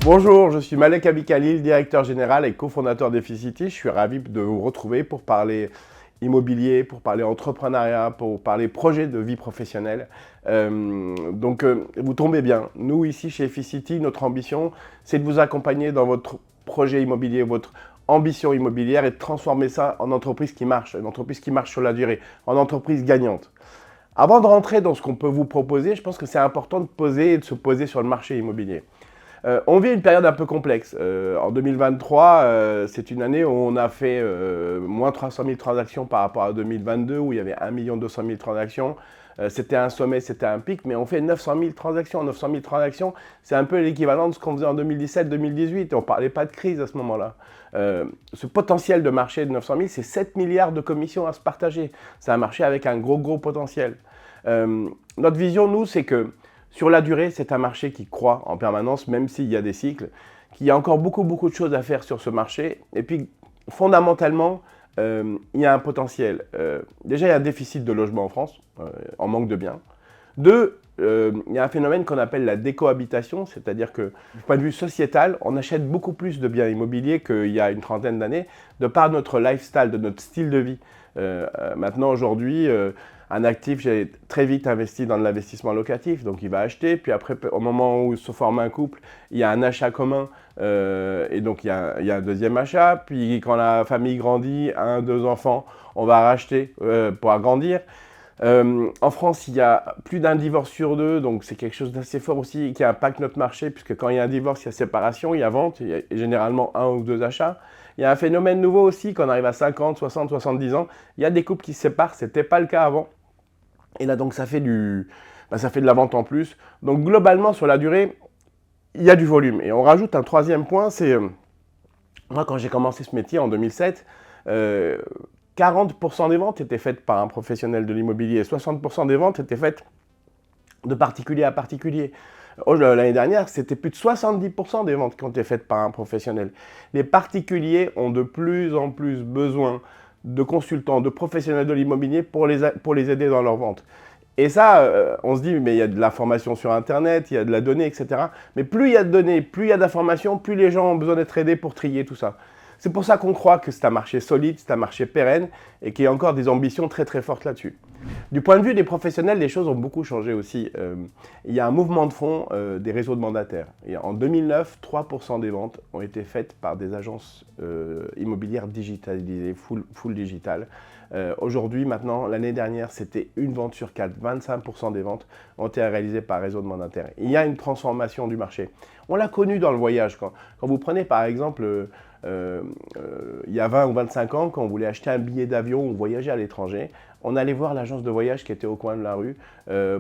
Bonjour, je suis Malek Abikhalil, directeur général et cofondateur d'Efficity. Je suis ravi de vous retrouver pour parler immobilier, pour parler entrepreneuriat, pour parler projet de vie professionnelle. Vous tombez bien. Nous, ici chez Efficity, notre ambition, c'est de vous accompagner dans votre projet immobilier, votre ambition immobilière et de transformer ça en entreprise qui marche, une entreprise qui marche sur la durée, en entreprise gagnante. Avant de rentrer dans ce qu'on peut vous proposer, je pense que c'est important de poser et de se poser sur le marché immobilier. On vit une période un peu complexe. En 2023, c'est une année où on a fait moins 300 000 transactions par rapport à 2022, où il y avait 1 200 000 transactions. C'était un sommet, c'était un pic, mais on fait 900 000 transactions. 900 000 transactions, c'est un peu l'équivalent de ce qu'on faisait en 2017-2018. On ne parlait pas de crise à ce moment-là. Ce potentiel de marché de 900 000, c'est 7 milliards de commissions à se partager. C'est un marché avec un gros potentiel. Notre vision, nous, c'est que sur la durée, c'est un marché qui croît en permanence, même s'il y a des cycles, qu'il y a encore beaucoup de choses à faire sur ce marché. Et puis, fondamentalement, il y a un potentiel. Déjà, il y a un déficit de logement en France, en manque de biens. Deux, il y a un phénomène qu'on appelle la décohabitation, c'est-à-dire que, du point de vue sociétal, on achète beaucoup plus de biens immobiliers qu'il y a une trentaine d'années, de par notre lifestyle, de notre style de vie. Maintenant, aujourd'hui, un actif, j'ai très vite investi dans de l'investissement locatif, donc il va acheter, puis après, au moment où se forme un couple, il y a un achat commun, et donc il y a un deuxième achat, puis quand la famille grandit, 1, 2 enfants, on va racheter pour agrandir. En France, il y a plus d'un divorce sur deux, donc c'est quelque chose d'assez fort aussi qui impacte notre marché, puisque quand il y a un divorce, il y a séparation, il y a vente, il y a généralement 1 ou 2 achats. Il y a un phénomène nouveau aussi, quand on arrive à 50, 60, 70 ans, il y a des couples qui se séparent, ce n'était pas le cas avant. Et là, donc, ça fait de la vente en plus. Donc, globalement, sur la durée, il y a du volume. Et on rajoute un troisième point, c'est, moi, quand j'ai commencé ce métier en 2007, 40% des ventes étaient faites par un professionnel de l'immobilier, 60% des ventes étaient faites de particulier à particulier. L'année dernière, c'était plus de 70% des ventes qui ont été faites par un professionnel. Les particuliers ont de plus en plus besoin de consultants, de professionnels de l'immobilier pour les aider dans leur vente. Et ça, on se dit, mais il y a de l'information sur Internet, il y a de la donnée, etc. Mais plus il y a de données, plus il y a d'informations, plus les gens ont besoin d'être aidés pour trier tout ça. C'est pour ça qu'on croit que c'est un marché solide, c'est un marché pérenne et qu'il y a encore des ambitions très fortes là-dessus. Du point de vue des professionnels, les choses ont beaucoup changé aussi. Il y a un mouvement de fond des réseaux de mandataires. Et en 2009, 3% des ventes ont été faites par des agences immobilières digitalisées, full digital. Aujourd'hui, maintenant, l'année dernière, c'était une vente sur 4. 25% des ventes ont été réalisées par réseau de mandataires. Il y a une transformation du marché. On l'a connu dans le voyage. Quand vous prenez par exemple, il y a 20 ou 25 ans, quand on voulait acheter un billet d'avion ou voyager à l'étranger, on allait voir l'agence de voyage qui était au coin de la rue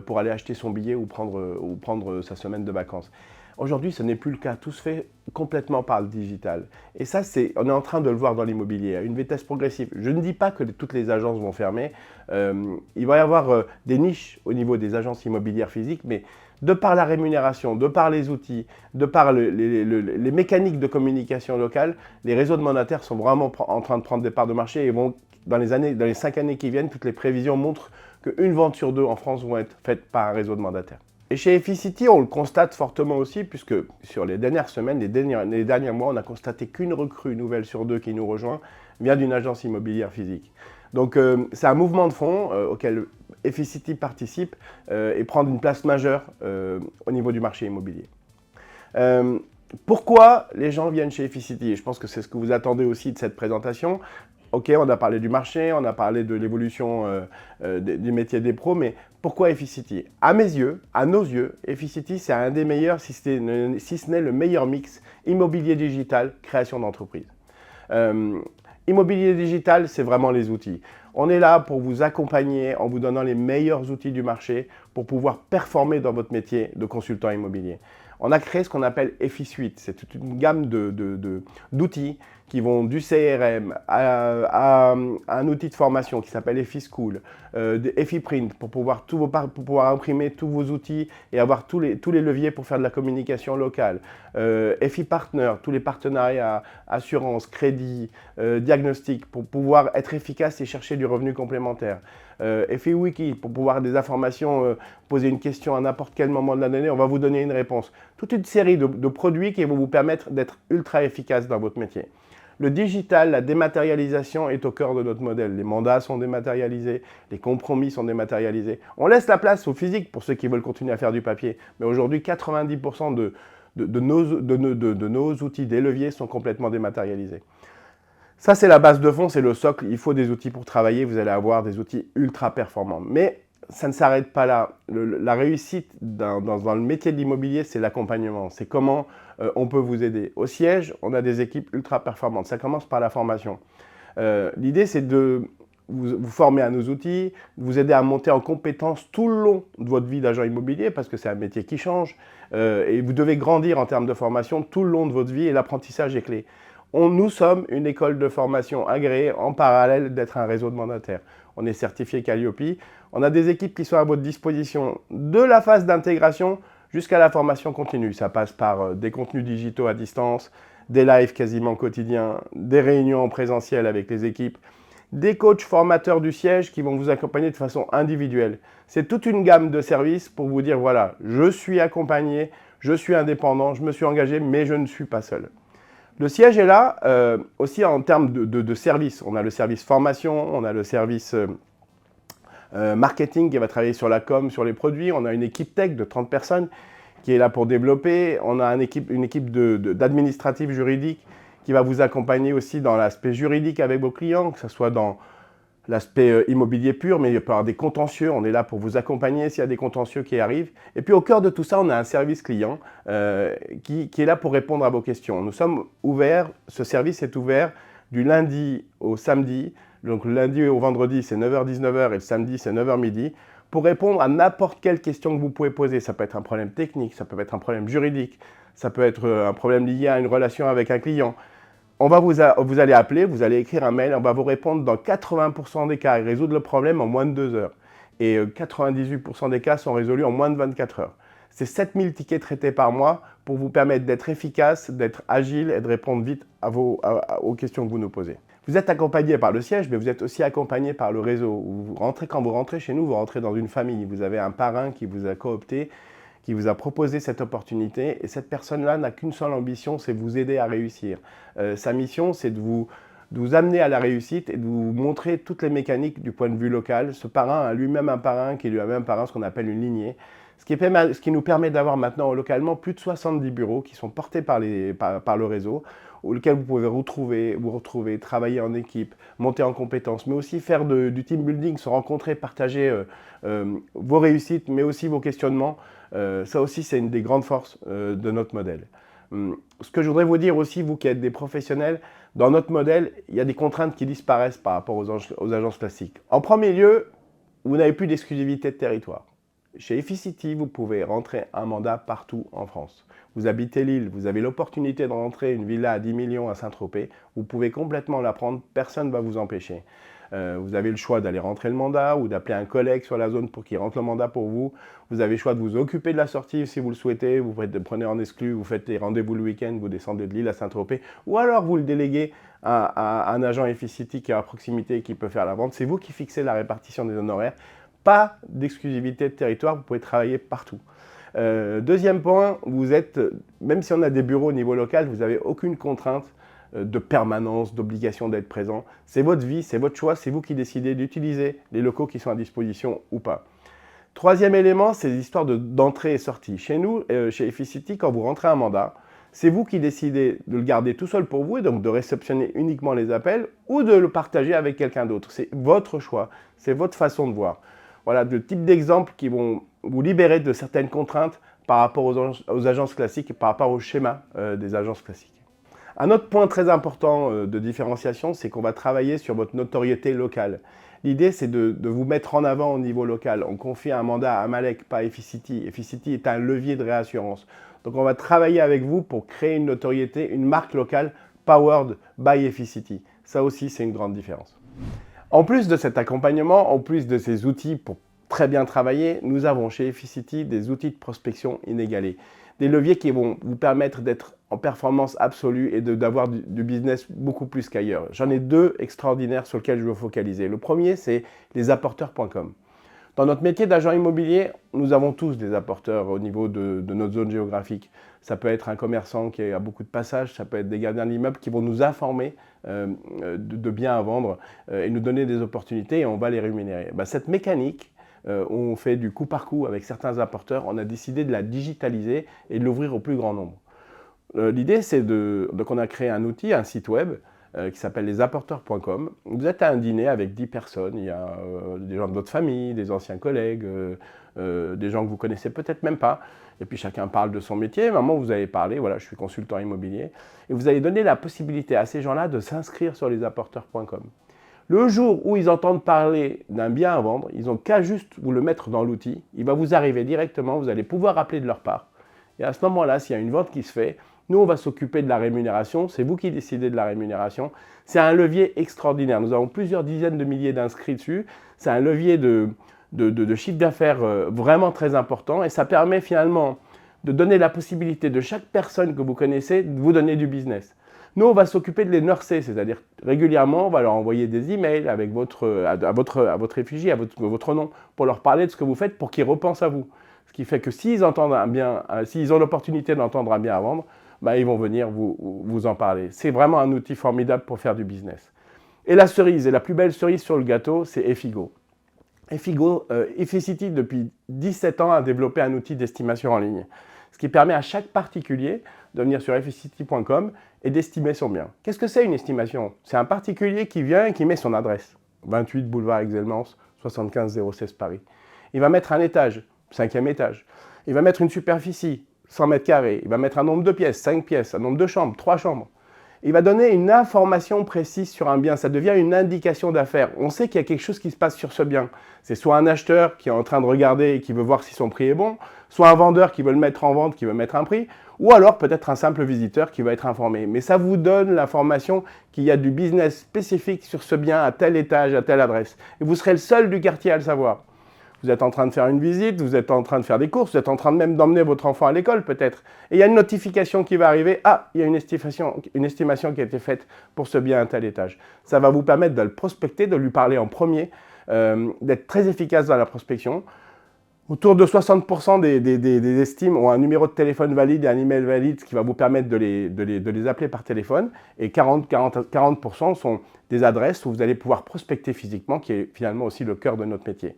pour aller acheter son billet ou prendre sa semaine de vacances. Aujourd'hui, ce n'est plus le cas. Tout se fait complètement par le digital. Et ça, on est en train de le voir dans l'immobilier, à une vitesse progressive. Je ne dis pas que toutes les agences vont fermer. Il va y avoir des niches au niveau des agences immobilières physiques, mais de par la rémunération, de par les outils, de par les mécaniques de communication locale, les réseaux de mandataires sont vraiment en train de prendre des parts de marché et vont, dans les 5 années qui viennent, toutes les prévisions montrent qu'une vente sur 2 en France vont être faites par un réseau de mandataires. Et chez Efficity, on le constate fortement aussi, puisque sur les dernières semaines, les derniers mois, on a constaté qu'une recrue nouvelle sur 2 qui nous rejoint vient d'une agence immobilière physique. Donc c'est un mouvement de fond auquel Efficity participe et prend une place majeure au niveau du marché immobilier. Pourquoi les gens viennent chez Efficity? Je pense que c'est ce que vous attendez aussi de cette présentation. Ok, on a parlé du marché, on a parlé de l'évolution du métier des pros, mais pourquoi Efficity? À mes yeux, à nos yeux, Efficity, c'est un des meilleurs, si ce n'est le meilleur mix immobilier digital, création d'entreprise. Immobilier digital, c'est vraiment les outils. On est là pour vous accompagner en vous donnant les meilleurs outils du marché pour pouvoir performer dans votre métier de consultant immobilier. On a créé ce qu'on appelle EffiSuite. C'est toute une gamme d'outils qui vont du CRM à un outil de formation qui s'appelle EffiSchool, EffiPrint pour pouvoir imprimer tous vos outils et avoir tous les leviers pour faire de la communication locale, EffiPartner, tous les partenariats, assurance, crédit, diagnostic pour pouvoir être efficace et chercher du revenu complémentaire. FAWiki pour pouvoir des informations, poser une question à n'importe quel moment de la donnée, on va vous donner une réponse. Toute une série de produits qui vont vous permettre d'être ultra efficace dans votre métier. Le digital, la dématérialisation est au cœur de notre modèle. Les mandats sont dématérialisés, les compromis sont dématérialisés. On laisse la place au physique pour ceux qui veulent continuer à faire du papier. Mais aujourd'hui, 90% de nos outils, des leviers, sont complètement dématérialisés. Ça, c'est la base de fond, c'est le socle. Il faut des outils pour travailler. Vous allez avoir des outils ultra performants. Mais ça ne s'arrête pas là. La réussite dans le métier de l'immobilier, c'est l'accompagnement. C'est comment on peut vous aider. Au siège, on a des équipes ultra performantes. Ça commence par la formation. L'idée, c'est de vous former à nos outils, de vous aider à monter en compétences tout le long de votre vie d'agent immobilier, parce que c'est un métier qui change. Et vous devez grandir en termes de formation tout le long de votre vie, et l'apprentissage est clé. Nous sommes une école de formation agréée en parallèle d'être un réseau de mandataires. On est certifié Calliope. On a des équipes qui sont à votre disposition de la phase d'intégration jusqu'à la formation continue. Ça passe par des contenus digitaux à distance, des lives quasiment quotidiens, des réunions en présentiel avec les équipes, des coachs formateurs du siège qui vont vous accompagner de façon individuelle. C'est toute une gamme de services pour vous dire, voilà, je suis accompagné, je suis indépendant, je me suis engagé, mais je ne suis pas seul. Le siège est là aussi en termes de services. On a le service formation, on a le service marketing qui va travailler sur la com, sur les produits. On a une équipe tech de 30 personnes qui est là pour développer. On a une équipe d'administratifs juridiques qui va vous accompagner aussi dans l'aspect juridique avec vos clients, que ce soit dans l'aspect immobilier pur, mais il peut y avoir des contentieux. On est là pour vous accompagner s'il y a des contentieux qui arrivent. Et puis au cœur de tout ça, on a un service client qui est là pour répondre à vos questions. Nous sommes ouverts, ce service est ouvert du lundi au samedi. Donc le lundi au vendredi, c'est 9h-19h et le samedi, c'est 9h midi, pour répondre à n'importe quelle question que vous pouvez poser. Ça peut être un problème technique, ça peut être un problème juridique, ça peut être un problème lié à une relation avec un client. Vous allez appeler, vous allez écrire un mail, on va vous répondre dans 80% des cas et résoudre le problème en moins de 2 heures. Et 98% des cas sont résolus en moins de 24 heures. C'est 7000 tickets traités par mois pour vous permettre d'être efficace, d'être agile et de répondre vite aux questions que vous nous posez. Vous êtes accompagné par le siège, mais vous êtes aussi accompagné par le réseau. Quand vous rentrez chez nous, vous rentrez dans une famille. Vous avez un parrain qui vous a coopté, qui vous a proposé cette opportunité. Et cette personne-là n'a qu'une seule ambition, c'est vous aider à réussir. Sa mission, c'est de vous amener à la réussite et de vous montrer toutes les mécaniques du point de vue local. Ce parrain a lui-même un parrain qui est lui-même un parrain, ce qu'on appelle une lignée. Ce qui nous permet d'avoir maintenant localement plus de 70 bureaux qui sont portés par le réseau, auquel vous pouvez vous retrouver, travailler en équipe, monter en compétences, mais aussi faire du team building, se rencontrer, partager vos réussites, mais aussi vos questionnements. Ça aussi, c'est une des grandes forces de notre modèle. Ce que je voudrais vous dire aussi, vous qui êtes des professionnels, dans notre modèle, il y a des contraintes qui disparaissent par rapport aux agences classiques. En premier lieu, vous n'avez plus d'exclusivité de territoire. Chez Efficity, vous pouvez rentrer un mandat partout en France. Vous habitez Lille, vous avez l'opportunité de rentrer une villa à 10 millions à Saint-Tropez, vous pouvez complètement la prendre, personne ne va vous empêcher. Vous avez le choix d'aller rentrer le mandat ou d'appeler un collègue sur la zone pour qu'il rentre le mandat pour vous. Vous avez le choix de vous occuper de la sortie si vous le souhaitez, vous prenez en exclu, vous faites des rendez-vous le week-end, vous descendez de Lille à Saint-Tropez, ou alors vous le déléguez à un agent Efficity qui est à proximité et qui peut faire la vente. C'est vous qui fixez la répartition des honoraires. Pas d'exclusivité de territoire, vous pouvez travailler partout. Deuxième point, même si on a des bureaux au niveau local, vous n'avez aucune contrainte de permanence, d'obligation d'être présent. C'est votre vie, c'est votre choix, c'est vous qui décidez d'utiliser les locaux qui sont à disposition ou pas. Troisième élément, c'est l'histoire d'entrée et sortie. Chez nous, chez Efficity, quand vous rentrez un mandat, c'est vous qui décidez de le garder tout seul pour vous et donc de réceptionner uniquement les appels ou de le partager avec quelqu'un d'autre. C'est votre choix, c'est votre façon de voir. Voilà le type d'exemples qui vont vous libérer de certaines contraintes par rapport aux agences classiques et par rapport au schéma des agences classiques. Un autre point très important de différenciation, c'est qu'on va travailler sur votre notoriété locale. L'idée, c'est de vous mettre en avant au niveau local. On confie un mandat à Malek, pas à Efficity. Efficity est un levier de réassurance. Donc, on va travailler avec vous pour créer une notoriété, une marque locale powered by Efficity. Ça aussi, c'est une grande différence. En plus de cet accompagnement, en plus de ces outils pour très bien travaillés, nous avons chez Efficity des outils de prospection inégalés. Des leviers qui vont vous permettre d'être en performance absolue et d'avoir du business beaucoup plus qu'ailleurs. J'en ai deux extraordinaires sur lesquels je veux focaliser. Le premier, c'est lesapporteurs.com. Dans notre métier d'agent immobilier, nous avons tous des apporteurs au niveau de notre zone géographique. Ça peut être un commerçant qui a beaucoup de passages, ça peut être des gardiens d'immeubles qui vont nous informer de biens à vendre et nous donner des opportunités et on va les rémunérer. Cette mécanique, on fait du coup par coup avec certains apporteurs, on a décidé de la digitaliser et de l'ouvrir au plus grand nombre. L'idée, c'est qu'on a créé un outil, un site web, qui s'appelle lesapporteurs.com. Vous êtes à un dîner avec 10 personnes, il y a des gens de votre famille, des anciens collègues, des gens que vous connaissez peut-être même pas, et puis chacun parle de son métier. À un moment, vous allez parler, voilà, je suis consultant immobilier, et vous allez donner la possibilité à ces gens-là de s'inscrire sur lesapporteurs.com. Le jour où ils entendent parler d'un bien à vendre, ils n'ont qu'à juste vous le mettre dans l'outil, il va vous arriver directement, vous allez pouvoir appeler de leur part. Et à ce moment-là, s'il y a une vente qui se fait, nous, on va s'occuper de la rémunération. C'est vous qui décidez de la rémunération. C'est un levier extraordinaire. Nous avons plusieurs dizaines de milliers d'inscrits dessus. C'est un levier de chiffre d'affaires vraiment très important. Et ça permet finalement de donner la possibilité de chaque personne que vous connaissez de vous donner du business. Nous, on va s'occuper de les nurser, c'est-à-dire régulièrement, on va leur envoyer des emails avec à votre effigie, à votre nom, pour leur parler de ce que vous faites, pour qu'ils repensent à vous. Ce qui fait que s'ils entendent un bien, s'ils ont l'opportunité d'entendre un bien à vendre, ils vont venir vous en parler. C'est vraiment un outil formidable pour faire du business. Et la cerise, et la plus belle cerise sur le gâteau, c'est Effigo. Efficity, depuis 17 ans, a développé un outil d'estimation en ligne, ce qui permet à chaque particulier de venir sur efficity.com et d'estimer son bien. Qu'est-ce que c'est une estimation? C'est un particulier qui vient et qui met son adresse. 28 boulevard Exelmans, 75 016 Paris. Il va mettre un étage, 5e étage. Il va mettre une superficie, 100 mètres carrés. Il va mettre un nombre de pièces, 5 pièces, un nombre de chambres, 3 chambres. Il va donner une information précise sur un bien. Ça devient une indication d'affaires. On sait qu'il y a quelque chose qui se passe sur ce bien. C'est soit un acheteur qui est en train de regarder et qui veut voir si son prix est bon, soit un vendeur qui veut le mettre en vente, qui veut mettre un prix, ou alors peut-être un simple visiteur qui va être informé. Mais ça vous donne l'information qu'il y a du business spécifique sur ce bien à tel étage, à telle adresse. Et vous serez le seul du quartier à le savoir. Vous êtes en train de faire une visite, vous êtes en train de faire des courses, vous êtes en train même d'emmener votre enfant à l'école peut-être. Et il y a une notification qui va arriver. Ah, il y a une estimation qui a été faite pour ce bien à tel étage. Ça va vous permettre de le prospecter, de lui parler en premier, d'être très efficace dans la prospection. Autour de 60% des estimes ont un numéro de téléphone valide et un email valide, ce qui va vous permettre de les appeler par téléphone. Et 40% sont des adresses où vous allez pouvoir prospecter physiquement, qui est finalement aussi le cœur de notre métier.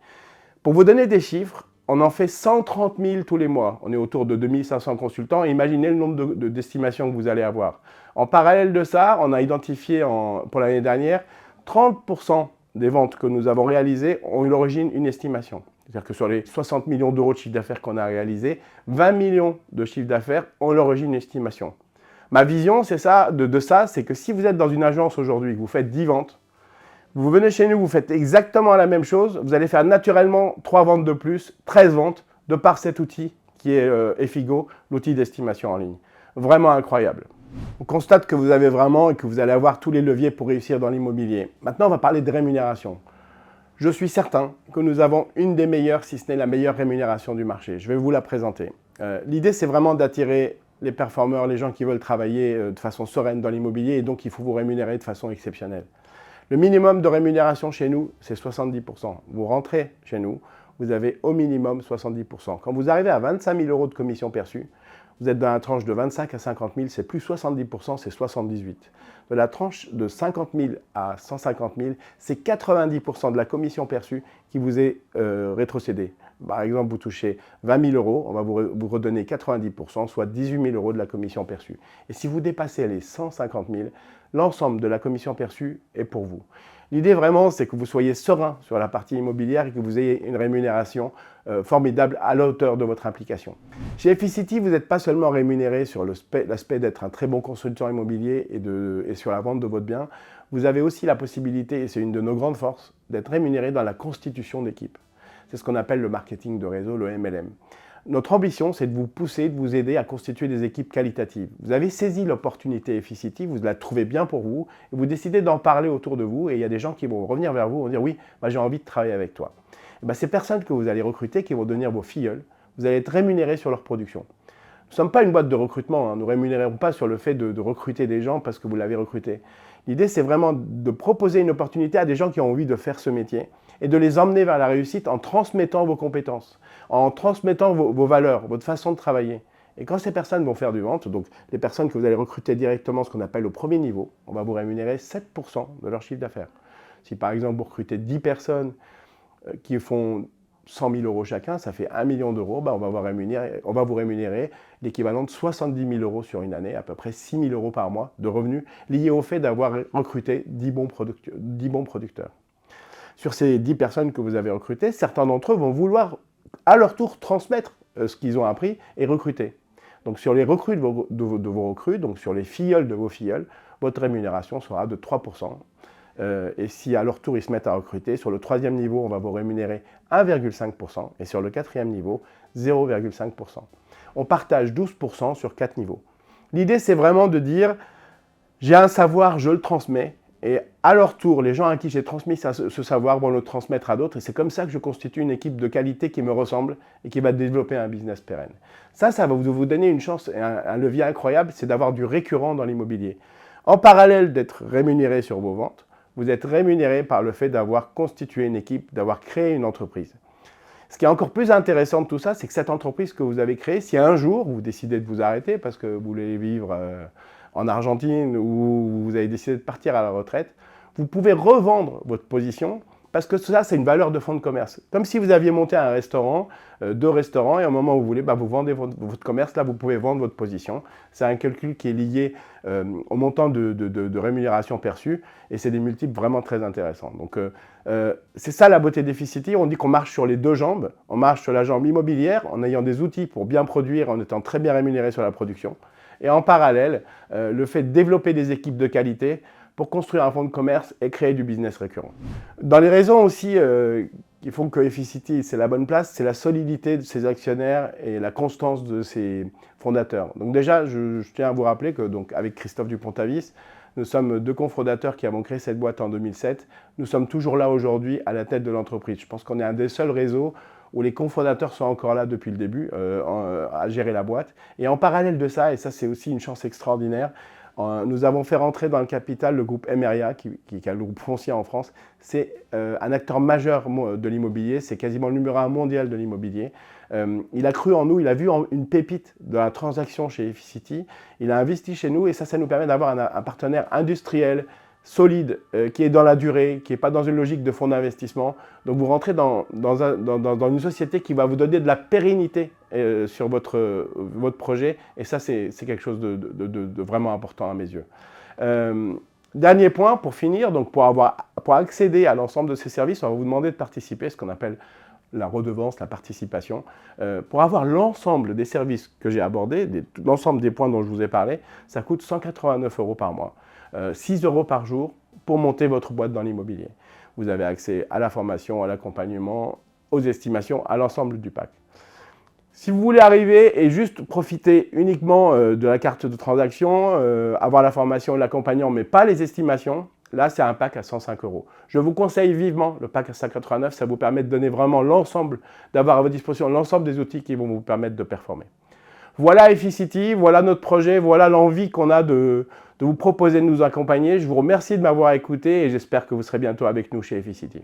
Pour vous donner des chiffres, on en fait 130 000 tous les mois. On est autour de 2500 consultants. Et imaginez le nombre d'estimations que vous allez avoir. En parallèle de ça, on a identifié pour l'année dernière, 30% des ventes que nous avons réalisées ont eu l'origine une estimation. C'est-à-dire que sur les 60 millions d'euros de chiffre d'affaires qu'on a réalisé, 20 millions de chiffre d'affaires ont l'origine une estimation. Ma vision, c'est ça, c'est que si vous êtes dans une agence aujourd'hui, que vous faites 10 ventes, vous venez chez nous, vous faites exactement la même chose, vous allez faire naturellement 3 ventes de plus, 13 ventes, de par cet outil qui est Effigo, l'outil d'estimation en ligne. Vraiment incroyable. On constate que vous avez vraiment et que vous allez avoir tous les leviers pour réussir dans l'immobilier. Maintenant, on va parler de rémunération. Je suis certain que nous avons une des meilleures, si ce n'est la meilleure rémunération du marché. Je vais vous la présenter. L'idée, c'est vraiment d'attirer les performeurs, les gens qui veulent travailler de façon sereine dans l'immobilier et donc il faut vous rémunérer de façon exceptionnelle. Le minimum de rémunération chez nous, c'est 70%. Vous rentrez chez nous, vous avez au minimum 70%. Quand vous arrivez à 25 000 euros de commission perçue, vous êtes dans la tranche de 25 à 50 000, c'est plus 70%, c'est 78. De la tranche de 50 000 à 150 000, c'est 90% de la commission perçue qui vous est rétrocédée. Par exemple, vous touchez 20 000 euros, on va vous redonner 90%, soit 18 000 euros de la commission perçue. Et si vous dépassez les 150 000, l'ensemble de la commission perçue est pour vous. L'idée vraiment, c'est que vous soyez serein sur la partie immobilière et que vous ayez une rémunération formidable à la hauteur de votre implication. Chez Efficity, vous n'êtes pas seulement rémunéré sur l'aspect d'être un très bon consultant immobilier et sur la vente de votre bien, vous avez aussi la possibilité, et c'est une de nos grandes forces, d'être rémunéré dans la constitution d'équipe. C'est ce qu'on appelle le marketing de réseau, le MLM. Notre ambition, c'est de vous pousser, de vous aider à constituer des équipes qualitatives. Vous avez saisi l'opportunité Efficity, vous la trouvez bien pour vous, et vous décidez d'en parler autour de vous, et il y a des gens qui vont revenir vers vous et vont dire « oui, moi j'ai envie de travailler avec toi ». Et ben, ces personnes que vous allez recruter, qui vont devenir vos filleuls, vous allez être rémunérés sur leur production. Nous ne sommes pas une boîte de recrutement, hein. Nous ne rémunérons pas sur le fait de recruter des gens parce que vous l'avez recruté. L'idée, c'est vraiment de proposer une opportunité à des gens qui ont envie de faire ce métier et de les emmener vers la réussite en transmettant vos compétences, en transmettant vos valeurs, votre façon de travailler. Et quand ces personnes vont faire du vente, donc les personnes que vous allez recruter directement, ce qu'on appelle au premier niveau, on va vous rémunérer 7% de leur chiffre d'affaires. Si par exemple vous recrutez 10 personnes qui font 100 000 euros chacun, ça fait 1 million d'euros, ben on va vous rémunérer l'équivalent de 70 000 euros sur une année, à peu près 6 000 euros par mois de revenus liés au fait d'avoir recruté 10 bons producteurs. Sur ces 10 personnes que vous avez recrutées, certains d'entre eux vont vouloir à leur tour transmettre ce qu'ils ont appris et recruter. Donc sur les recrues de vos recrues, donc sur les filleuls de vos filleuls, votre rémunération sera de 3%. Et si à leur tour ils se mettent à recruter, sur le troisième niveau, on va vous rémunérer 1,5% et sur le quatrième niveau, 0,5%. On partage 12% sur 4 niveaux. L'idée, c'est vraiment de dire, j'ai un savoir, je le transmets, et à leur tour, les gens à qui j'ai transmis ce savoir vont le transmettre à d'autres, et c'est comme ça que je constitue une équipe de qualité qui me ressemble et qui va développer un business pérenne. Ça va vous donner une chance, et un levier incroyable, c'est d'avoir du récurrent dans l'immobilier. En parallèle d'être rémunéré sur vos ventes, vous êtes rémunéré par le fait d'avoir constitué une équipe, d'avoir créé une entreprise. Ce qui est encore plus intéressant de tout ça, c'est que cette entreprise que vous avez créée, si un jour vous décidez de vous arrêter parce que vous voulez vivre en Argentine ou vous avez décidé de partir à la retraite, vous pouvez revendre votre position parce que ça, c'est une valeur de fonds de commerce. Comme si vous aviez monté un restaurant, 2 restaurants, et au moment où vous voulez, vous vendez votre commerce, là, vous pouvez vendre votre position. C'est un calcul qui est lié au montant de rémunération perçue, et c'est des multiples vraiment très intéressants. Donc, c'est ça la beauté d'Efficity. On dit qu'on marche sur les 2 jambes. On marche sur la jambe immobilière en ayant des outils pour bien produire, en étant très bien rémunéré sur la production. Et en parallèle, le fait de développer des équipes de qualité pour construire un fonds de commerce et créer du business récurrent. Dans les raisons aussi qui font que Efficity, c'est la bonne place, c'est la solidité de ses actionnaires et la constance de ses fondateurs. Donc déjà, je tiens à vous rappeler que donc, avec Christophe Dupont-Avis, nous sommes 2 cofondateurs qui avons créé cette boîte en 2007. Nous sommes toujours là aujourd'hui à la tête de l'entreprise. Je pense qu'on est un des seuls réseaux où les cofondateurs sont encore là depuis le début à gérer la boîte. Et en parallèle de ça, et ça c'est aussi une chance extraordinaire, nous avons fait rentrer dans le capital le groupe Emeria, qui est le groupe foncier en France. C'est un acteur majeur de l'immobilier, c'est quasiment le numéro 1 mondial de l'immobilier. Il a cru en nous, il a vu une pépite de la transaction chez Efficity, il a investi chez nous et ça nous permet d'avoir un partenaire industriel, solide, qui est dans la durée, qui n'est pas dans une logique de fonds d'investissement. Donc vous rentrez dans une société qui va vous donner de la pérennité sur votre projet. Et ça, c'est quelque chose de vraiment important à mes yeux. Dernier point, pour finir, donc pour accéder à l'ensemble de ces services, on va vous demander de participer, ce qu'on appelle la redevance, la participation. Pour avoir l'ensemble des services que j'ai abordés, l'ensemble des points dont je vous ai parlé, ça coûte 189 € par mois. 6 € par jour pour monter votre boîte dans l'immobilier. Vous avez accès à la formation, à l'accompagnement, aux estimations, à l'ensemble du pack. Si vous voulez arriver et juste profiter uniquement de la carte de transaction, avoir la formation et l'accompagnement, mais pas les estimations, là c'est un pack à 105 €. Je vous conseille vivement le pack à 189 €, ça vous permet de donner vraiment l'ensemble, d'avoir à votre disposition l'ensemble des outils qui vont vous permettre de performer. Voilà Efficity, voilà notre projet, voilà l'envie qu'on a de vous proposer de nous accompagner. Je vous remercie de m'avoir écouté et j'espère que vous serez bientôt avec nous chez Efficity.